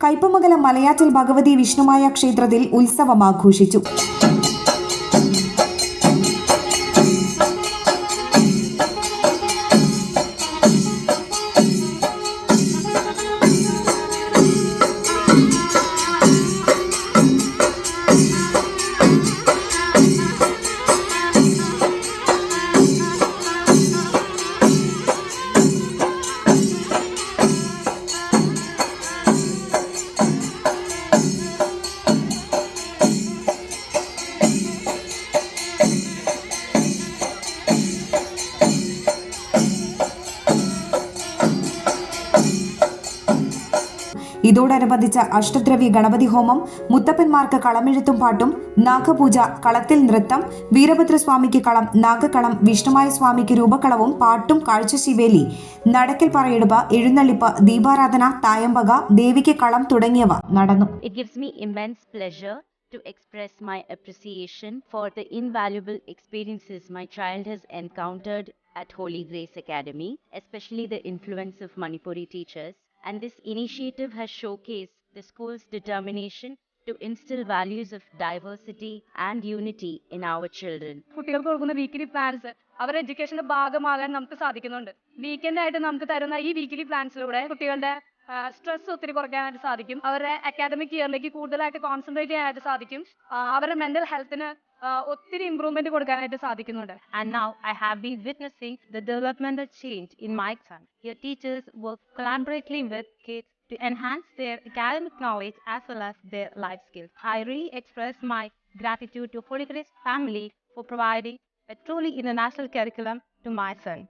കയ്പമംഗലം മലയാറ്റിൽ ഭഗവതി വിഷ്ണുമായ ക്ഷേത്രത്തിൽ ഉത്സവം ആഘോഷിച്ചു. ഇതോടനുബന്ധിച്ച അഷ്ടദ്രവ്യ ഗണപതി ഹോമം, മുത്തപ്പന്മാർക്ക് കളമെഴുത്തും പാട്ടും, നാഗപൂജ, കളത്തിൽ നൃത്തം, വീരഭദ്രസ്വാമിക്ക് കളം, നാഗക്കളം, വിഷ്ണുമായ സ്വാമിക്ക് രൂപക്കളവും പാട്ടും, കാഴ്ചശിവേലി, നടക്കൽ പറയെടുപ്പ്, എഴുന്നള്ളിപ്പ്, ദീപാരാധന, തായമ്പക, ദേവിക്ക് കളം തുടങ്ങിയവ നടന്നു. It gives me immense pleasure to express my appreciation for the invaluable experiences my child has encountered at Holy Grace Academy, especially the influence of Manipuri teachers. And this initiative has showcased the school's determination to instill values of diversity and unity in our children. കുട്ടികൾക്ക് കൊടുക്കുന്ന weekly plans അവരുടെ എഡ്യൂക്കേഷന്റെ ഭാഗമാകാൻ നമുക്ക് സാധിക്കുന്നുണ്ട്. Weekend ആയിട്ട് നമുക്ക് തരുന്ന ഈ വീക്കിലി പ്ലാൻസിലൂടെ കുട്ടികളുടെ സ്ട്രെസ് ഒത്തിരി കുറയ്ക്കാനായിട്ട് സാധിക്കും. അവരുടെ അക്കാഡമിക് ഇയറിലേക്ക് കൂടുതലായിട്ട് കോൺസെൻട്രേറ്റ് ചെയ്യാനായിട്ട് സാധിക്കും. അവരുടെ മെന്റൽ ഹെൽത്തിന് ഒത്തിരി ഇംപ്രൂവ്മെന്റ് കൊടുക്കാനായിട്ട് സാധിക്കുന്നുണ്ട്. And now I have been witnessing the developmental change in my son. Your teachers work collaboratively with kids to enhance their academic knowledge as well as their life skills. I really express my gratitude to Holy Grace family for providing a truly international curriculum to my son.